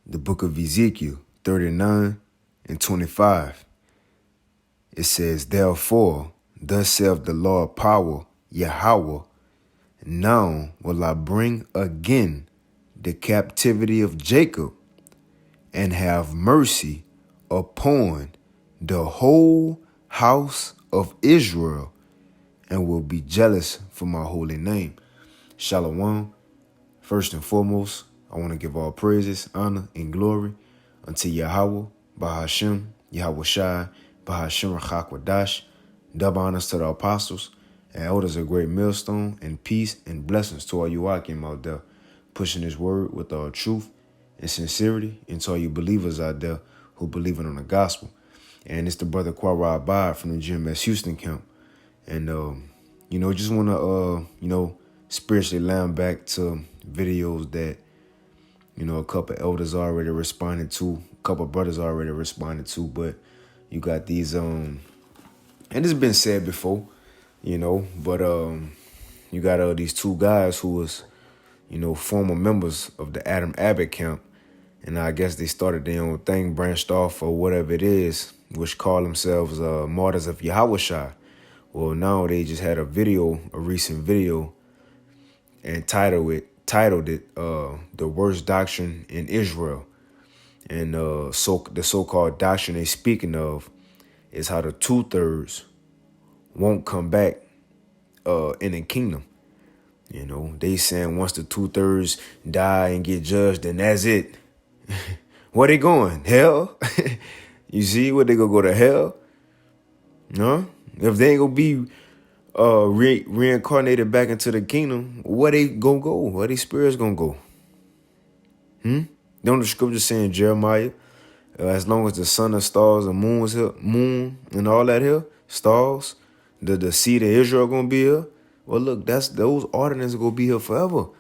the book of Ezekiel 39 and 25. It says, therefore, thus saith the Lord power, Yahweh, now will I bring again the captivity of Jacob and have mercy upon the whole house of Israel and will be jealous for my holy name. Shalom. First and foremost, I want to give all praises, honor, and glory unto Yahweh, Bahashem, Yahweh Shai, Bahashem Rachakwadash. Double honors to the apostles and elders of Great Millstone, and peace and blessings to all you Akim out there, pushing his word with all truth and sincerity, and to all you believers out there who believe in the gospel. And it's the brother Quara Abad from the GMS Houston camp. And, just want to, spiritually land back to videos that, a couple elders already responded to, a couple brothers already responded to, but you got these, and it's been said before, but you got these two guys who was, former members of the Adam Abbott camp, and I guess they started their own thing, branched off or whatever it is, which call themselves Martyrs of Yahushua. Well, now they just had a recent video, and titled it The Worst Doctrine in Israel. And the so-called doctrine they speaking of is how the 2/3 won't come back in the kingdom. They saying once the 2/3 die and get judged, then that's it. Where they going? Hell? You see, where they gonna go to hell? No? If they ain't gonna be reincarnated back into the kingdom, where they gonna go? Where they spirits gonna go? Don't the scripture say in Jeremiah, as long as the sun and stars and moon and all that here, stars, the seed of Israel gonna be here? Well, look, those ordinances gonna be here forever.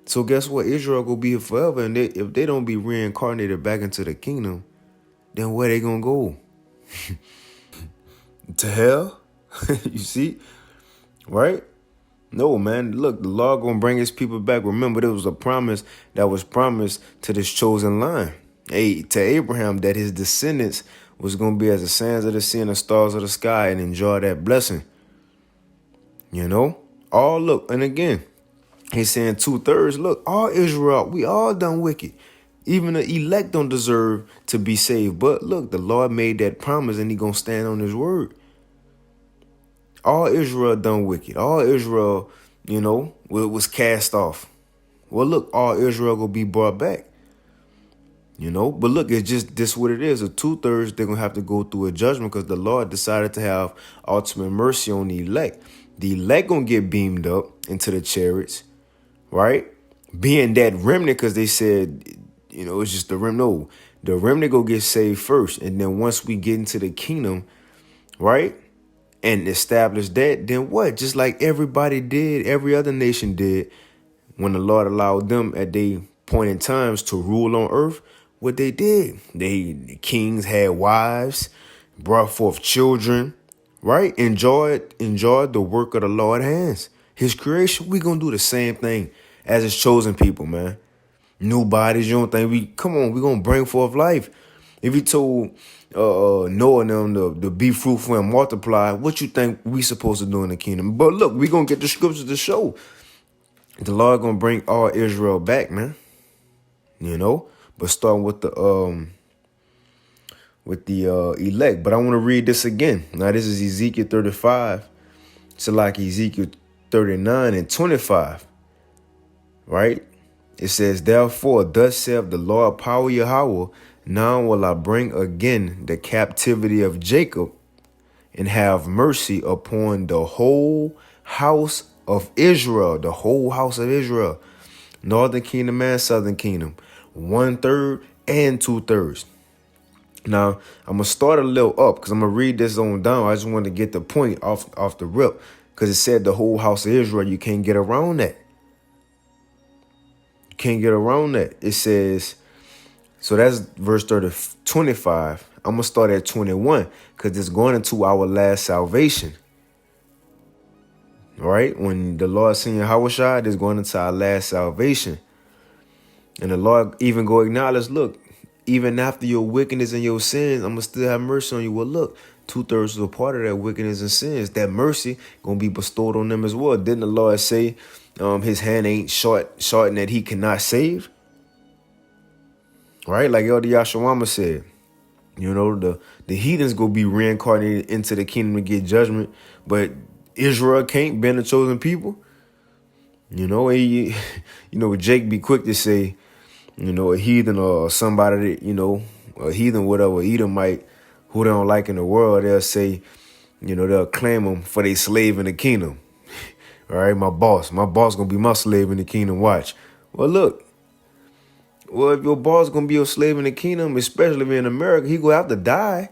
So guess what? Israel gonna be here forever, and if they don't be reincarnated back into the kingdom, then where they gonna go? To hell? You see? Right? No, man. Look, the Lord gonna bring his people back. Remember, there was a promise that was promised to this chosen line. To Abraham, that his descendants was gonna be as the sands of the sea and the stars of the sky and enjoy that blessing. Look, and again, he's saying 2/3. Look, all Israel, we all done wicked. Even the elect don't deserve to be saved. But look, the Lord made that promise and he gonna stand on his word. All Israel done wicked. All Israel, was cast off. Well, look, all Israel gonna be brought back. But look, it's just this what it is. The 2/3, they're gonna have to go through a judgment because the Lord decided to have ultimate mercy on the elect. The elect gonna get beamed up into the chariots, right? Being that remnant, because they said, it's just the remnant. No, the remnant go get saved first. And then once we get into the kingdom, right? And establish that, then what? Just like everybody did, every other nation did, when the Lord allowed them at their point in times to rule on earth, what they did. The kings had wives, brought forth children, right? Enjoyed the work of the Lord's hands. His creation, we gonna do the same thing as his chosen people, man. New bodies, you don't think we gonna bring forth life. If he told Noah and them to be fruitful and multiply, what you think we supposed to do in the kingdom? But look, we gonna get the scriptures to show the Lord gonna bring all Israel back, man. But starting with the elect. But I want to read this again. Now this is Ezekiel 35. It's like Ezekiel 39 and 25. Right? It says, therefore, thus saith the Lord power Yahweh, now will I bring again the captivity of Jacob and have mercy upon the whole house of Israel, the whole house of Israel, northern kingdom and southern kingdom, 1/3 and 2/3. Now, I'm going to start a little up because I'm going to read this on down. I just want to get the point off the rip because it said the whole house of Israel. You can't get around that. You can't get around that. It says, so that's verse 25. I'm going to start at 21 because it's going into our last salvation. All right? When the Lord sent Yahushua, it's going into our last salvation. And the Lord even go acknowledge, look, even after your wickedness and your sins, I'm going to still have mercy on you. Well, look, 2/3 of a part of that wickedness and sins, that mercy going to be bestowed on them as well. Didn't the Lord say his hand ain't shortened that he cannot save? Right? Like Elder Yashawama said, you know, the heathens going to be reincarnated into the kingdom to get judgment, but Israel can't been the chosen people. You know, you know, Jake be quick to say, you know, a heathen or somebody that, you know, a heathen, whatever, Edomite, who they don't like in the world, they'll say, you know, they'll claim them for they slave in the kingdom. All right, my boss gonna be my slave in the kingdom. Watch. Well, look, if your boss gonna be your slave in the kingdom, especially if in America, he gonna have to die.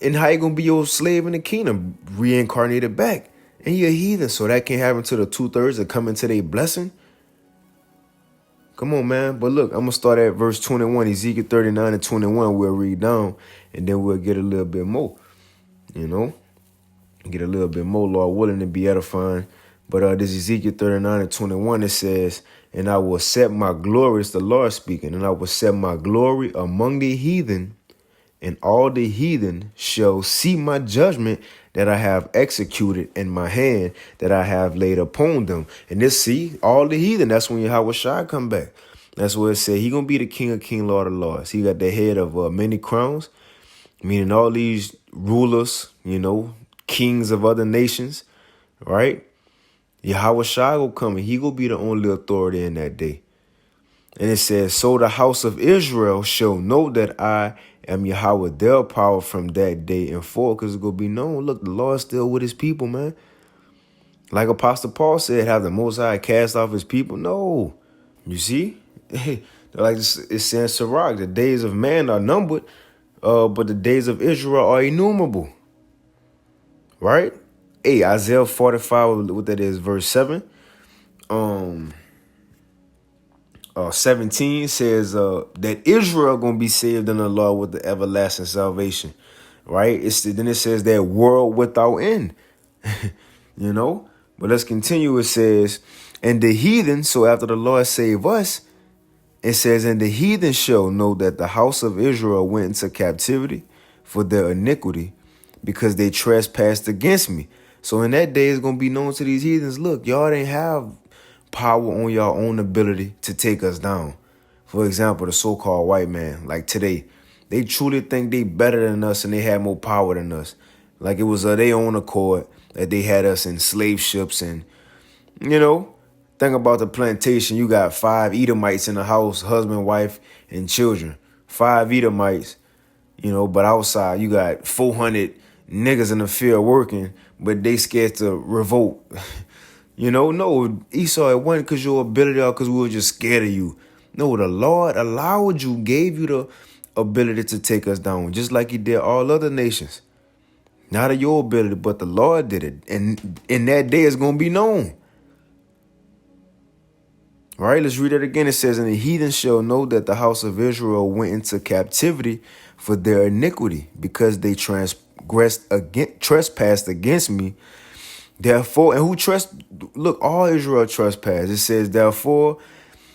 And how you gonna be your slave in the kingdom? Reincarnated back. And he a heathen, so that can't happen to the 2/3 that come into their blessing. Come on, man. But look, I'm going to start at verse 21, Ezekiel 39 and 21. We'll read down, and then we'll get a little bit more, you know, get a little bit more, Lord willing, to be edifying. But this Ezekiel 39 and 21, it says, and I will set my glory, it's the Lord speaking, and I will set my glory among the heathen, and all the heathen shall see my judgment that I have executed in my hand, that I have laid upon them. And this, see, all the heathen, that's when Yahweh Shai come back. That's what it said. He going to be the King of Kings, Lord of Lords. He got the head of many crowns, meaning all these rulers, you know, kings of other nations, right? Yahweh Shai will come, and he will be the only authority in that day. And it says, so the house of Israel shall know that I am Yahweh, their power from that day and forth, because it's going to be known. Look, the Lord's still with his people, man. Like Apostle Paul said, have the Most High cast off his people? No. You see? Like it's saying, Sirach, the days of man are numbered, but the days of Israel are innumerable. Right? Hey, Isaiah 45, what that is, verse 7. 17 says that Israel gonna be saved in the Lord with the everlasting salvation, right? Then it says that world without end, you know. But let's continue. It says, and the heathen. So after the Lord save us, it says, and the heathen shall know that the house of Israel went into captivity for their iniquity, because they trespassed against me. So in that day, it's gonna be known to these heathens. Look, y'all didn't have power on your own ability to take us down. For example, the so-called white man, like today, they truly think they better than us and they had more power than us. Like it was their own accord that they had us in slave ships. And, you know, think about the plantation. You got 5 Edomites in the house, husband, wife, and children. 5 Edomites, you know, but outside you got 400 niggas in the field working, but they scared to revolt. You know, no, Esau, it wasn't because your ability or because we were just scared of you. No, the Lord allowed you, gave you the ability to take us down, just like he did all other nations. Not of your ability, but the Lord did it. And in that day, it's going to be known. All right, let's read it again. It says, and the heathen shall know that the house of Israel went into captivity for their iniquity, because they trespassed against me. Therefore, and look, all Israel trespassed. It says, therefore,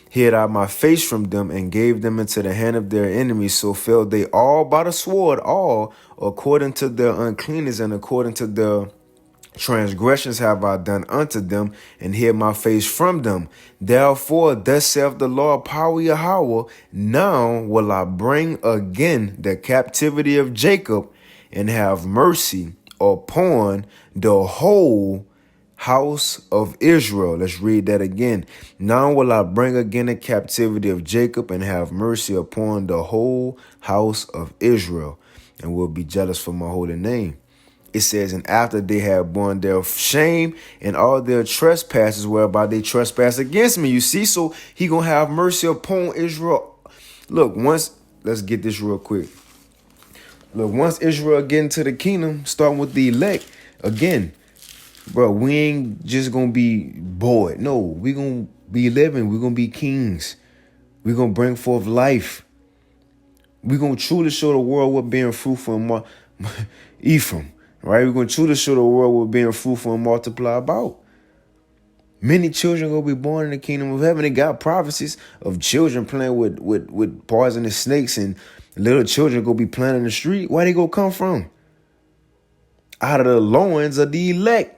hid I my face from them and gave them into the hand of their enemies. So fell they all by the sword, all according to their uncleanness and according to their transgressions have I done unto them, and hid my face from them. Therefore, thus saith the Lord power Yahweh, now will I bring again the captivity of Jacob, and have mercy upon the whole house of Israel. Let's read that again. Now will I bring again the captivity of Jacob, and have mercy upon the whole house of Israel, and will be jealous for my holy name. It says, and after they have borne their shame and all their trespasses whereby they trespass against me. You see, so he gonna have mercy upon Israel. Look, let's get this real quick. Look, once Israel get into the kingdom, starting with the elect, again, bro, we ain't just going to be bored. No, we going to be living. We're going to be kings. We're going to bring forth life. We're going to truly show the world what being fruitful and Ephraim, right? We're going to truly show the world what being fruitful and multiply about. Many children gonna be born in the kingdom of heaven. They got prophecies of children playing with poisonous snakes, and little children gonna be playing in the street. Where they gonna come from? Out of the loins of the elect.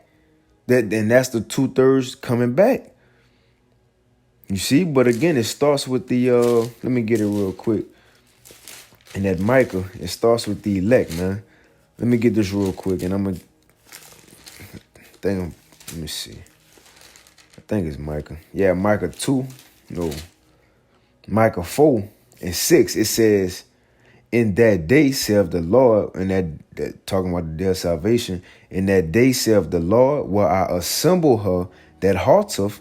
And that's the 2/3 coming back. You see, but again, it starts with the let me get it real quick. And that Micah, it starts with the elect, man. Let me get this real quick, and I'm gonna think. Let me see. I think it's Micah. Yeah, Micah 2. No, Micah 4:6. It says, "In that day saith the Lord," and that talking about the day of salvation. "In that day saith the Lord, will I assemble her that halteth,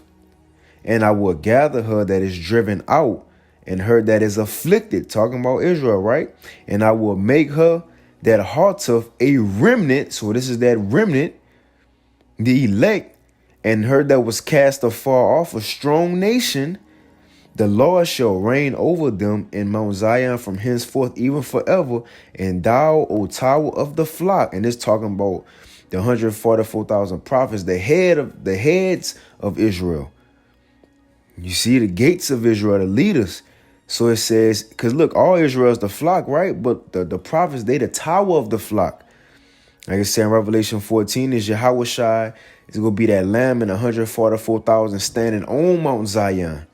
and I will gather her that is driven out, and her that is afflicted," talking about Israel, right? "And I will make her that halteth a remnant," so this is that remnant, the elect, "and her that was cast afar off, a strong nation. The Lord shall reign over them in Mount Zion from henceforth even forever. And thou, O tower of the flock," and it's talking about the 144,000 prophets, the heads of Israel. You see, the gates of Israel, the leaders. So it says, because look, all Israel is the flock, right? But the prophets, they the tower of the flock. Like I said in Revelation 14, is Yahweh Shai. It's going to be that lamb and 144,000 standing on Mount Zion.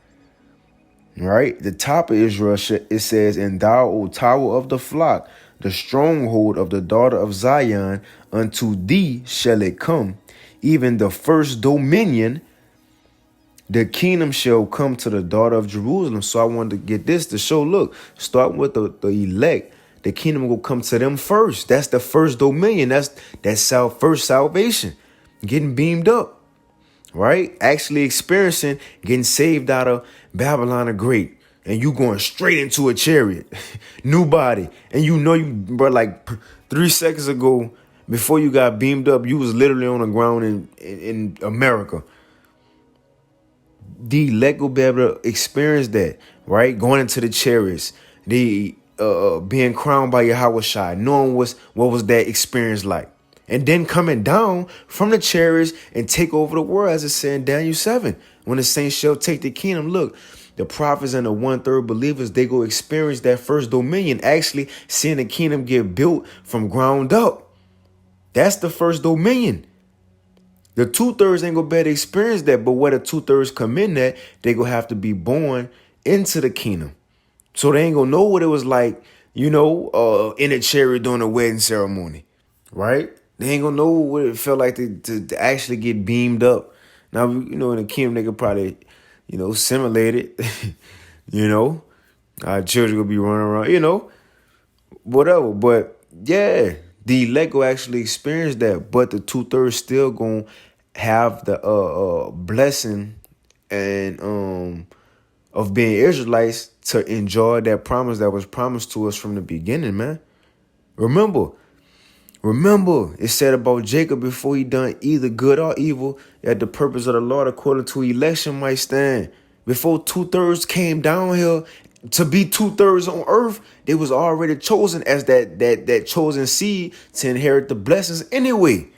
Right? The top of Israel, it says, "And thou, O tower of the flock, the stronghold of the daughter of Zion, unto thee shall it come. Even the first dominion, the kingdom shall come to the daughter of Jerusalem." So I wanted to get this to show, look, starting with the elect, the kingdom will come to them first. That's the first dominion. That's first salvation, getting beamed up, right? Actually experiencing getting saved out of Babylon the Great, and you going straight into a chariot, new body, and you bro, like 3 seconds ago, before you got beamed up, you was literally on the ground in America. The elect will be able to experience that, right? Going into the chariots, the being crowned by Yahweh Shai, knowing what was that experience like, and then coming down from the chariots and take over the world, as it said in Daniel 7, when the saints shall take the kingdom. Look, the prophets and the 1/3 believers, they go experience that first dominion, actually seeing the kingdom get built from ground up. That's the first dominion. The 2/3 ain't gonna be able to experience that, but where the 2/3 come in at, they gonna have to be born into the kingdom. So they ain't gonna know what it was like, in a chariot during a wedding ceremony, right? They ain't gonna know what it felt like to actually get beamed up. Now, in the kingdom, they could probably, simulate it, Our children gonna be running around, whatever. But yeah, the elect will actually experience that, but the 2/3 still gonna have the blessing and of being Israelites to enjoy that promise that was promised to us from the beginning, man. Remember, it said about Jacob before he done either good or evil, that the purpose of the Lord according to election might stand. Before 2/3 came down here to be 2/3 on earth, they was already chosen as that chosen seed to inherit the blessings anyway.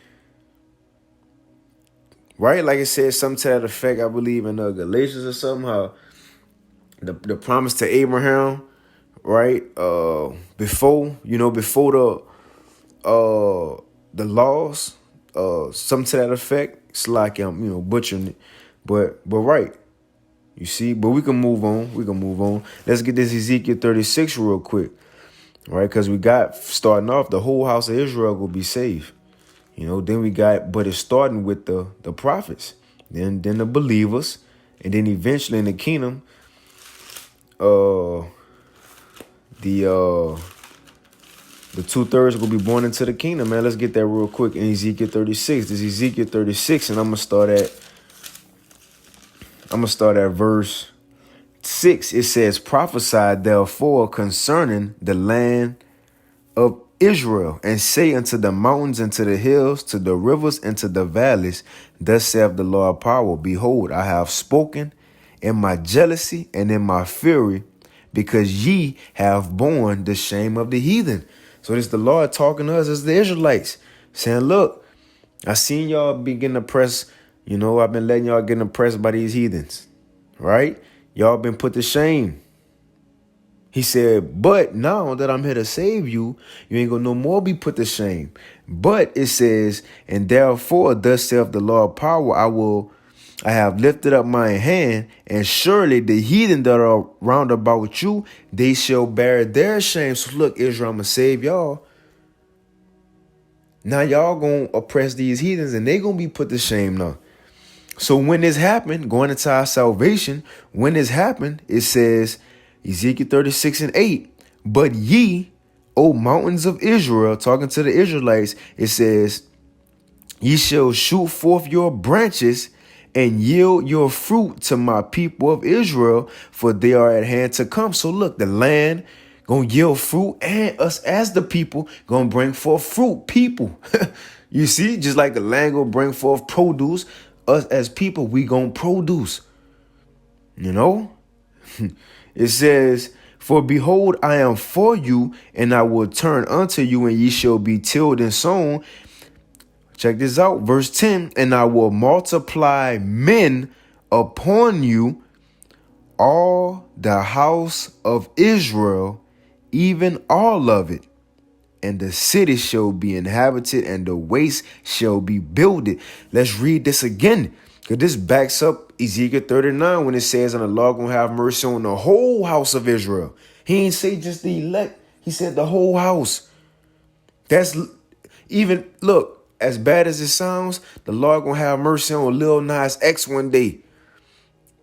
Right? Like it says something to that effect, I believe in Galatians or something, how the promise to Abraham, right? Before the laws, something to that effect. It's like I'm, butchering it, but right. You see, but we can move on. Let's get this Ezekiel 36 real quick, right? Because we got, starting off, the whole house of Israel will be saved. Then we got, but it's starting with the prophets, then the believers, and then eventually in the kingdom, the 2/3 will be born into the kingdom, man. Let's get that real quick in Ezekiel 36. This is Ezekiel 36, and I'm gonna start at verse 6. It says, "Prophesy therefore concerning the land of Israel, and say unto the mountains and to the hills, to the rivers and to the valleys, thus saith the Lord power, behold, I have spoken in my jealousy and in my fury, because ye have borne the shame of the heathen." So this is the Lord talking to us as the Israelites, saying, look, I seen y'all begin to press, You know, I've been letting y'all get impressed by these heathens, right? Y'all been put to shame. He said, but now that I'm here to save you, you ain't gonna no more be put to shame. But it says, and therefore, thus saith the Lord of power, I have lifted up my hand, and surely the heathen that are round about you, they shall bear their shame. So look, Israel, I'm gonna save y'all. Now y'all gonna oppress these heathens, and they gonna be put to shame now. So when this happened, going into our salvation, when this happened, it says, Ezekiel 36:8, but ye, O mountains of Israel, talking to the Israelites, it says, ye shall shoot forth your branches and yield your fruit to my people of Israel, for they are at hand to come. So look, the land gonna yield fruit, and us as the people gonna bring forth fruit. People, you see, just like the land gonna bring forth produce, us as people, we gonna produce. You know? It says, for behold, I am for you, and I will turn unto you, and ye shall be tilled and sown. Check this out, verse 10, and I will multiply men upon you, all the house of Israel, even all of it. And the city shall be inhabited, and the waste shall be builded. Let's read this again, because this backs up Ezekiel 39 when it says, and the Lord gonna have mercy on the whole house of Israel. He ain't say just the elect. He said the whole house. That's even, look, as bad as it sounds, the Lord gonna have mercy on Lil Nas X one day.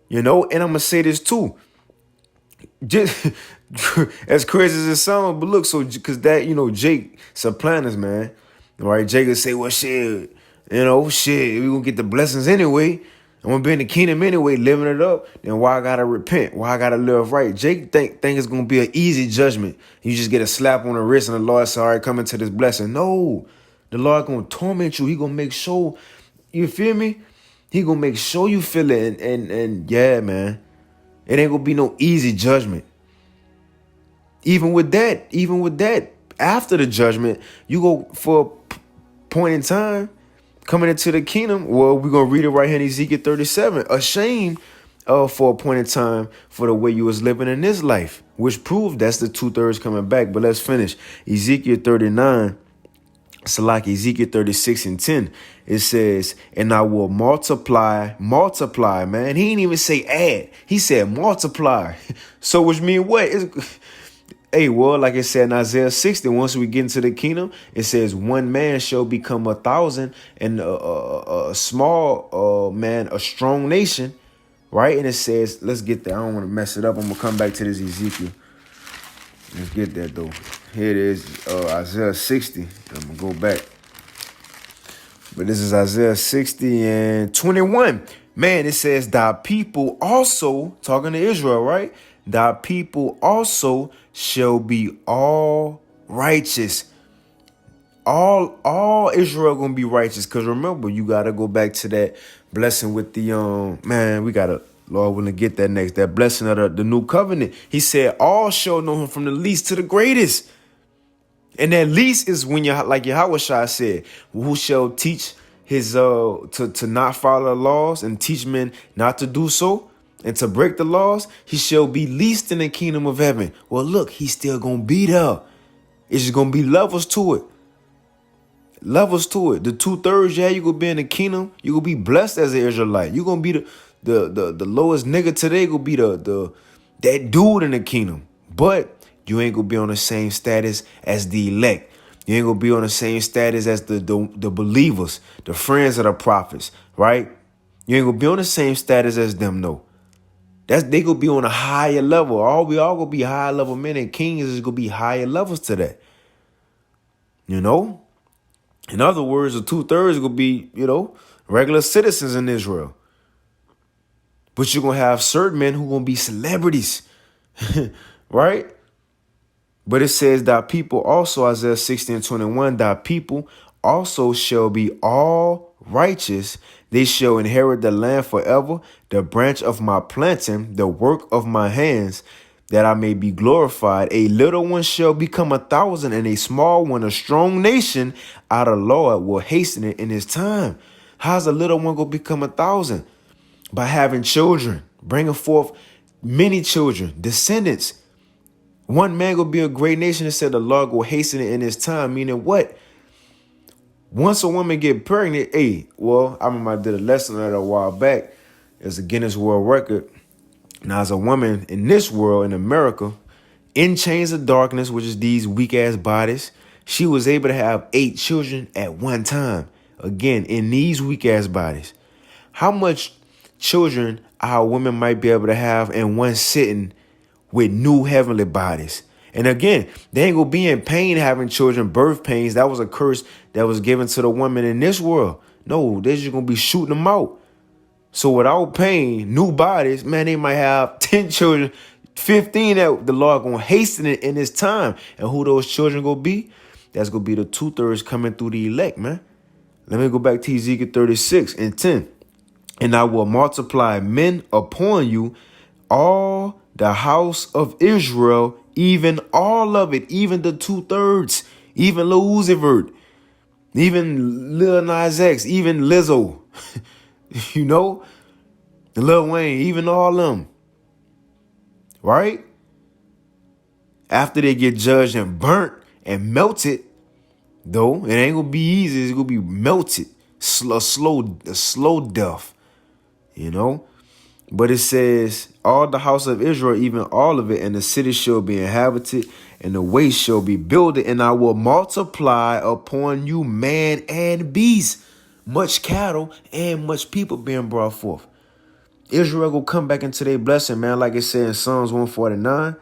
You know, and I'm gonna say this too. Just as crazy as it sounds, but look, so because that, you know, Jake Sopranos, man, right? Jake will say, well, shit, you know, shit, we gonna get the blessings anyway. I'm gonna be in the kingdom anyway, living it up. Then why I gotta repent? Why I gotta live right? Jake think it's gonna be an easy judgment. You just get a slap on the wrist and the Lord say, all right, come into this blessing. No, the Lord gonna torment you. He gonna make sure, you feel me? He gonna make sure you feel it. And yeah, man, it ain't gonna be no easy judgment. Even with that, after the judgment, you go for a point in time coming into the kingdom. Well, we're going to read it right here in Ezekiel 37. Ashamed for a point in time for the way you was living in this life, which proved that's the 2/3 coming back. But let's finish. Ezekiel 39, Ezekiel 36:10. It says, and I will multiply, man. He didn't even say add. He said multiply. So which mean what? Hey, well, like it said in Isaiah 60, once we get into the kingdom, it says one man shall become 1,000, and a small man, a strong nation, right? And it says, let's get there. I don't want to mess it up. I'm going to come back to this Ezekiel. Let's get that, though. Here it is, Isaiah 60. I'm going to go back. But this is Isaiah 60 and 21. Man, it says, thy people also, talking to Israel, right? Thy people also shall be all righteous. All Israel gonna be righteous. Because remember, you gotta go back to that blessing with the man, we gotta, Lord willing, get that next. That blessing of the new covenant. He said, all shall know him from the least to the greatest. And that least is when you, like Yahushua said, who shall teach his to not follow the laws and teach men not to do so. And to break the laws, he shall be least in the kingdom of heaven. Well, look, he's still going to be there. It's just going to be levels to it. Levels to it. The 2/3, yeah, you're going to be in the kingdom. You're going to be blessed as an Israelite. You're going to be the lowest nigga today. Going to be that dude in the kingdom. But you ain't going to be on the same status as the elect. You ain't going to be on the same status as the believers, the friends of the prophets, right? You ain't going to be on the same status as them, no. They gonna be on a higher level. We all gonna be higher level men, and kings is gonna be higher levels to that. You know? In other words, the 2/3 gonna be, you know, regular citizens in Israel. But you're gonna have certain men who gonna be celebrities. Right? But it says thy people also, Isaiah 60 and 21, thy people also shall be all righteous. They shall inherit the land forever, the branch of my planting, the work of my hands, that I may be glorified. A little one shall become 1,000, and a small one, a strong nation, out of Lord will hasten it in his time. How's a little one going to become 1,000? By having children, bringing forth many children, descendants. One man will be a great nation. It said the Lord will hasten it in his time. Meaning what? Once a woman get pregnant, I remember I did a lesson on that a while back. It's a Guinness World Record. Now, as a woman in this world, in America, in chains of darkness, which is these weak ass bodies, she was able to have 8 children at one time. Again, in these weak ass bodies. How much children our women might be able to have in one sitting with new heavenly bodies? And again, they ain't gonna be in pain having children, birth pains. That was a curse that was given to the woman in this world. No, they're just gonna be shooting them out. So without pain, new bodies, man, they might have 10 children, 15 that the Lord gonna hasten it in his time. And who those children gonna be? That's gonna be the 2/3 coming through the elect, man. Let me go back to Ezekiel 36:10. And I will multiply men upon you, all the house of Israel, even all of it, even the 2/3, even Lil Uzi Vert, even Lil Nas X, even Lizzo, you know, Lil Wayne, even all them, right? After they get judged and burnt and melted, though, it ain't gonna be easy. It's gonna be melted, a slow death, you know. But it says, all the house of Israel, even all of it, and the city shall be inhabited, and the waste shall be builded, and I will multiply upon you man and beast, much cattle and much people being brought forth. Israel will come back into their blessing, man, like it said in Psalms 149.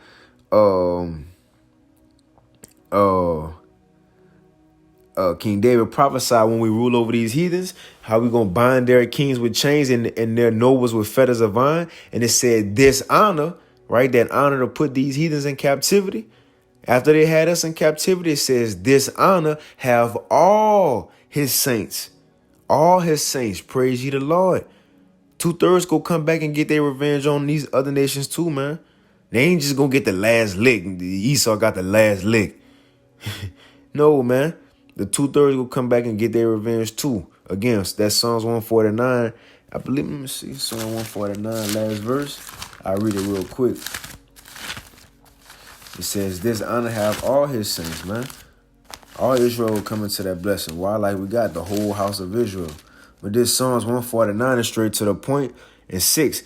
King David prophesied when we rule over these heathens, how we gonna bind their kings with chains and their nobles with fetters of iron. And it said this honor, right? That honor to put these heathens in captivity. After they had us in captivity, it says this honor have all his saints. All his saints. Praise ye the Lord. 2/3 go come back and get their revenge on these other nations too, man. They ain't just gonna get the last lick. Esau got the last lick. No, man. The 2/3 will come back and get their revenge too. Again, that's Psalms 149. I believe, let me see, Psalm 149, last verse. I'll read it real quick. It says, this honor have all his saints, man. All Israel will come into that blessing. Why? Like we got the whole house of Israel. But this Psalms 149 is straight to the point. And 6,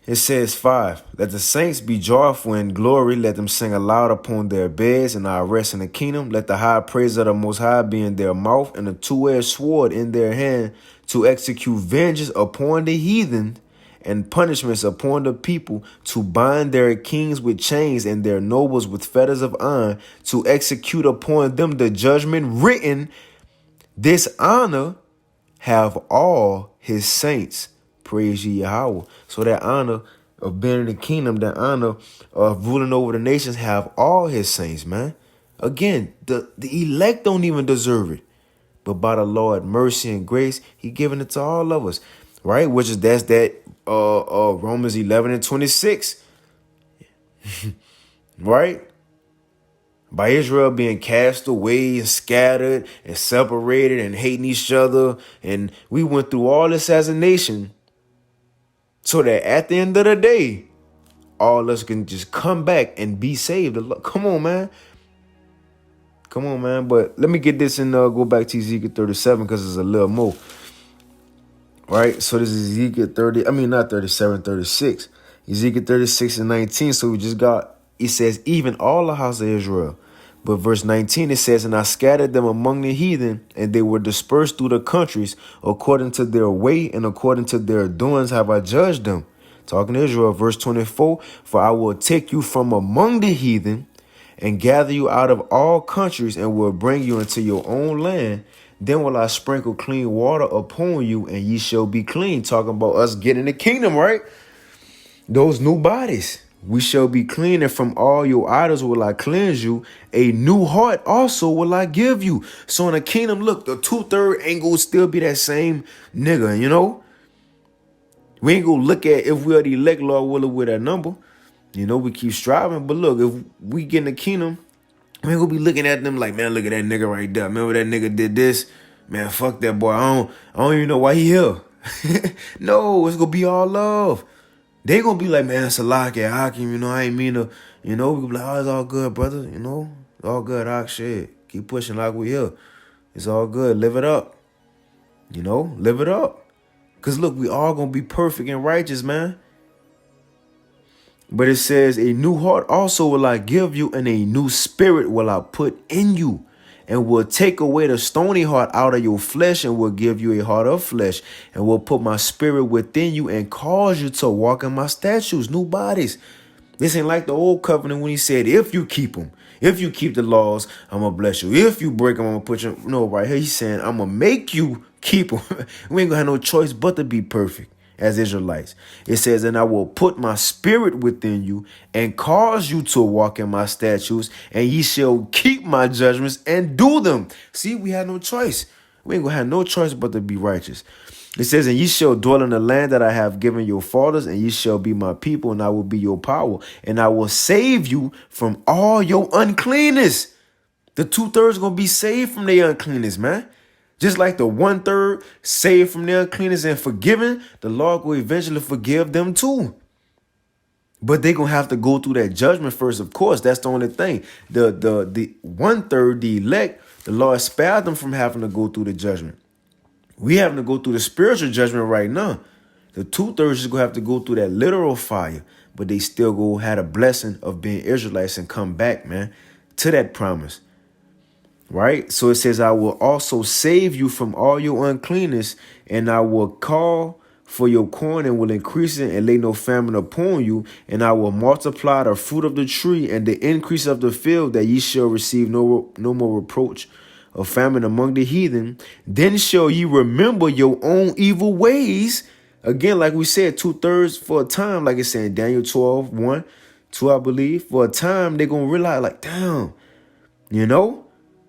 it says 5, let the saints be joyful in glory. Let them sing aloud upon their beds, and I rest in the kingdom. Let the high praise of the Most High be in their mouth, and a two-edged sword in their hand, to execute vengeance upon the heathen and punishments upon the people, to bind their kings with chains and their nobles with fetters of iron, to execute upon them the judgment written. This honor have all his saints. Praise ye Yahweh. So that honor of being in the kingdom, that honor of ruling over the nations, have all his saints, man. Again, the elect don't even deserve it. But by the Lord, mercy and grace, he giving it to all of us. Right? Which is that Romans 11:26. Right? By Israel being cast away and scattered and separated and hating each other. And we went through all this as a nation, so that at the end of the day, all of us can just come back and be saved. Come on, man. Come on, man. But let me get this and go back to Ezekiel 37, because it's a little more. Right? So this is Ezekiel 36. Ezekiel 36:19. So we just got, it says, even all the house of Israel. But verse 19, it says, and I scattered them among the heathen, and they were dispersed through the countries, according to their way and according to their doings have I judged them. Talking to Israel, verse 24, for I will take you from among the heathen and gather you out of all countries, and will bring you into your own land. Then will I sprinkle clean water upon you, and ye shall be clean. Talking about us getting the kingdom, right? Those new bodies. We shall be clean, and from all your idols will I cleanse you. A new heart also will I give you. So in the kingdom, look, the 2/3 ain't gonna still be that same nigga, you know? We ain't gonna look at if we are the elect, Lord willing, with that number. You know, we keep striving. But look, if we get in the kingdom, we ain't gonna be looking at them like, man, look at that nigga right there. Remember that nigga did this? Man, fuck that boy. I don't even know why he here. No, it's gonna be all love. They gonna be like, man, Salaki, Hakim, I ain't mean to, we gonna be like, oh, it's all good, brother, It's all good, Hak, shit. Keep pushing like we here. It's all good. Live it up. Live it up. Cause look, we all gonna be perfect and righteous, man. But it says, a new heart also will I give you, and a new spirit will I put in you, and will take away the stony heart out of your flesh, and will give you a heart of flesh, and will put my spirit within you, and cause you to walk in my statutes, new bodies. This ain't like the old covenant when he said, if you keep them, if you keep the laws, I'm going to bless you. If you break them, I'm going to put you. No, right here he's saying, I'm going to make you keep them. We ain't going to have no choice but to be perfect as Israelites. It says, and I will put my spirit within you and cause you to walk in my statutes, and ye shall keep my judgments and do them. See, we had no choice. We ain't going to have no choice but to be righteous. It says, and ye shall dwell in the land that I have given your fathers, and ye shall be my people, and I will be your power, and I will save you from all your uncleanness. The 2/3 going to be saved from their uncleanness, man. Just like the 1/3 saved from their uncleanness and forgiven, the Lord will eventually forgive them too. But they're going to have to go through that judgment first, of course. That's the only thing. The 1/3, the elect, the Lord spared them from having to go through the judgment. We having to go through the spiritual judgment right now. The 2/3 is going to have to go through that literal fire, but they still go have a blessing of being Israelites and come back, man, to that promise. Right? So it says, I will also save you from all your uncleanness, and I will call for your corn and will increase it and lay no famine upon you. And I will multiply the fruit of the tree and the increase of the field, that ye shall receive no more reproach of famine among the heathen. Then shall ye remember your own evil ways. Again, like we said, 2/3 for a time, like it's saying Daniel 12:1-2, I believe. For a time, they're going to realize like, damn,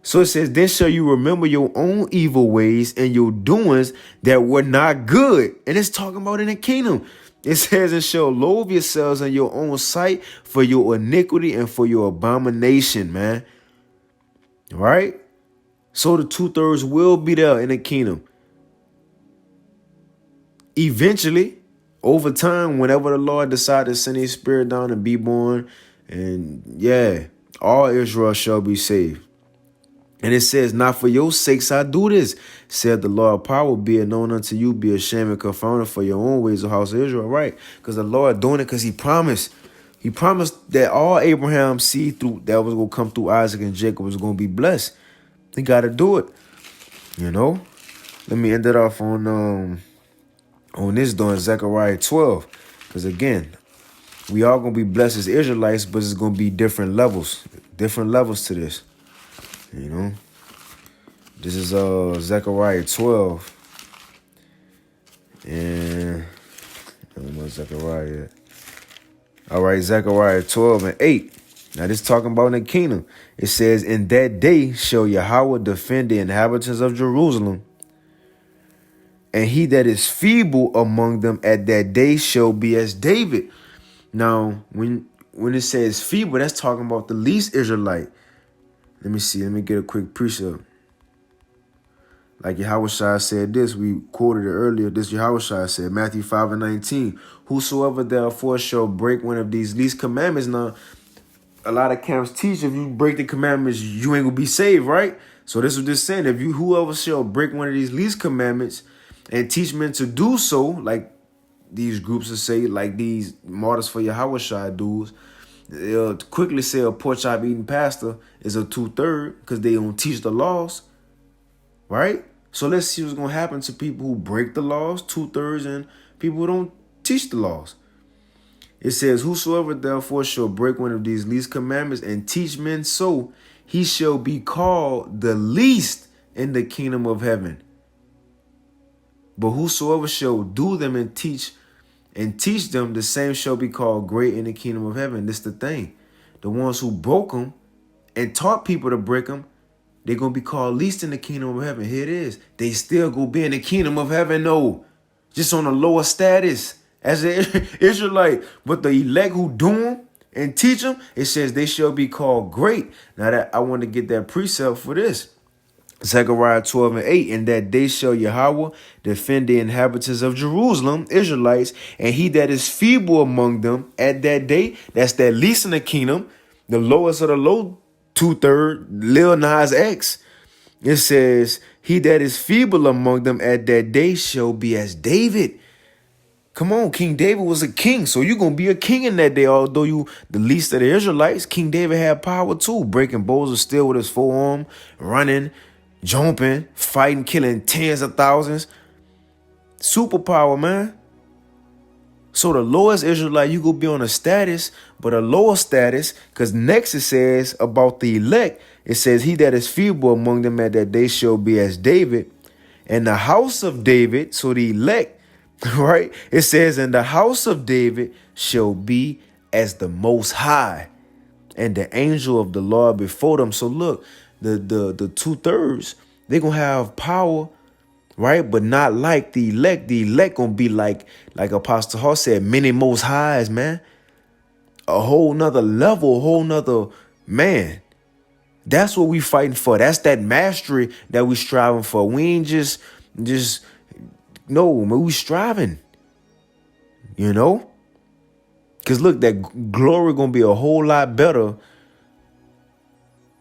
So it says, then shall you remember your own evil ways and your doings that were not good. And it's talking about in the kingdom. It says, and shall loathe yourselves in your own sight for your iniquity and for your abomination, man. Right? So the 2/3 will be there in the kingdom. Eventually, over time, whenever the Lord decides to send his spirit down and be born, and all Israel shall be saved. And it says, not for your sakes I do this, said the Lord, power be it known unto you, be ashamed and confounded for your own ways, O house of Israel. Right? Because the Lord doing it because he promised. He promised that all Abraham's seed through that was going to come through Isaac and Jacob was going to be blessed. He got to do it. Let me end it off on this doing Zechariah 12. Because again, we all going to be blessed as Israelites, but it's going to be different levels to this. This is Zechariah 12. And I don't know Zechariah yet. All right, Zechariah 12:8. Now this talking about in the kingdom. It says, in that day shall Yahweh defend the inhabitants of Jerusalem, and he that is feeble among them at that day shall be as David. Now, when it says feeble, that's talking about the least Israelite. Let me see. Let me get a quick precept. Like Yahushua said this, we quoted it earlier. This Yahushua said, Matthew 5:19, whosoever therefore shall break one of these least commandments. Now, a lot of camps teach if you break the commandments, you ain't gonna be saved, right? So this is just saying, if whoever shall break one of these least commandments and teach men to do so, like these groups will say, like these martyrs for Yahushua dudes, they'll quickly say a pork chop eating pastor is a 2/3 because they don't teach the laws, right? So let's see what's going to happen to people who break the laws, 2/3, and people who don't teach the laws. It says, whosoever therefore shall break one of these least commandments and teach men so, he shall be called the least in the kingdom of heaven. But whosoever shall do them and teach them, the same shall be called great in the kingdom of heaven. This is the thing. The ones who broke them and taught people to break them, they're going to be called least in the kingdom of heaven. Here it is. They still go be in the kingdom of heaven, no. Just on a lower status as an Israelite. But the elect who do them and teach them, it says they shall be called great. Now that I want to get that precept for this. Zechariah 12 and 8, in that day shall Yahweh defend the inhabitants of Jerusalem, Israelites, and he that is feeble among them at that day, that's that least in the kingdom, the lowest of the low, 2/3, Lil Nas X. It says, he that is feeble among them at that day shall be as David. Come on, King David was a king, so you're going to be a king in that day. Although you the least of the Israelites, King David had power too, breaking bows of steel with his forearm, running, jumping, fighting, killing tens of thousands. Superpower, man. So the lowest Israelite, you gonna be on a status, but a lower status, because next it says about the elect, it says, he that is feeble among them at that day shall be as David, and the house of David, so the elect, right? It says, and the house of David shall be as the Most High, and the angel of the Lord before them. So look, the 2/3, they're gonna have power, right? But not like the elect. The elect gonna be like Apostle Hall said, many Most Highs, man. A whole nother level, a whole nother, man. That's what we fighting for. That's that mastery that we striving for. We ain't just no, man, we striving, you know? Because look, that glory gonna be a whole lot better,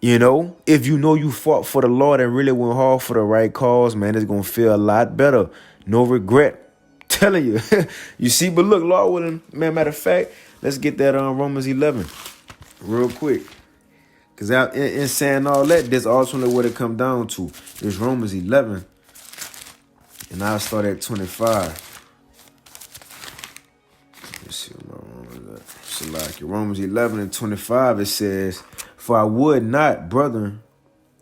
you know, if you know you fought for the Lord and really went hard for the right cause, man, it's going to feel a lot better. No regret. Telling you. You see, but look, Lord willing, man, matter of fact, let's get that on Romans 11 real quick. Because in saying all that, that's ultimately what it come down to. It's Romans 11. And I'll start at 25. Let's see what my Romans at. So like Romans 11 and 25, it says, for I would not, brethren,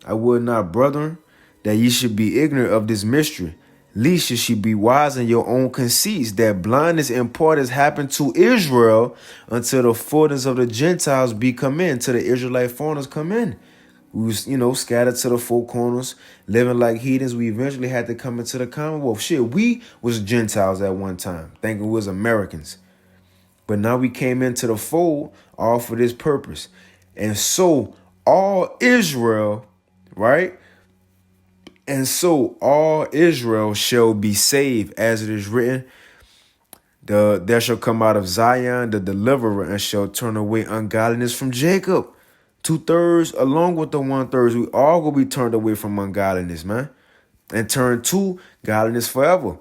that ye should be ignorant of this mystery, lest ye should be wise in your own conceits, that blindness in part has happened to Israel until the fullness of the Gentiles be come in, till the Israelite foreigners come in. We was, scattered to the four corners, living like heathens. We eventually had to come into the Commonwealth. Shit, we was Gentiles at one time, thinking we was Americans. But now we came into the fold all for this purpose. And so all Israel, right? And so all Israel shall be saved, as it is written, there shall come out of Zion the deliverer, and shall turn away ungodliness from Jacob. 2/3 along with the 1/3, we all gonna be turned away from ungodliness, man, and turn to godliness forever.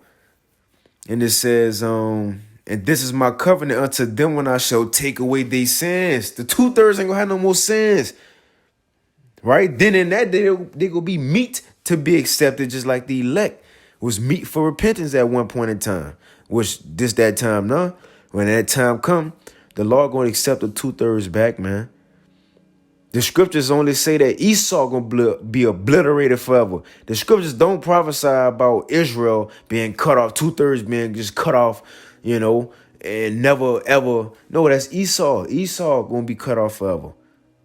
And it says, and this is my covenant unto them when I shall take away their sins. The 2/3 ain't gonna have no more sins. Right? Then in that day, they gonna be meet to be accepted, just like the elect was meet for repentance at one point in time. Which that time now. When that time come, the Lord gonna accept the 2/3 back, man. The scriptures only say that Esau gonna be obliterated forever. The scriptures don't prophesy about Israel being cut off, 2/3 being just cut off, and never ever. No, that's Esau. Esau gonna be cut off forever.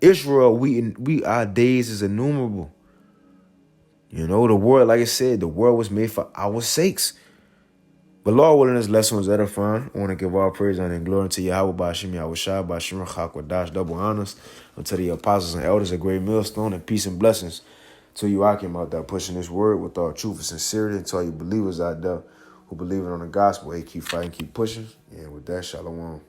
Israel, we our days is innumerable. The world, like I said, the world was made for our sakes. But Lord willing, this lesson was edifying. I want to give all praise and glory to Yahweh Bashim Yahushua Bashim Chakwadash, double honors unto the apostles and elders, a great millstone, and peace and blessings to you Akim out there pushing this word with all truth and sincerity, and to all you believers out there who believe it on the gospel. Hey, keep fighting, keep pushing. And with that, shalom.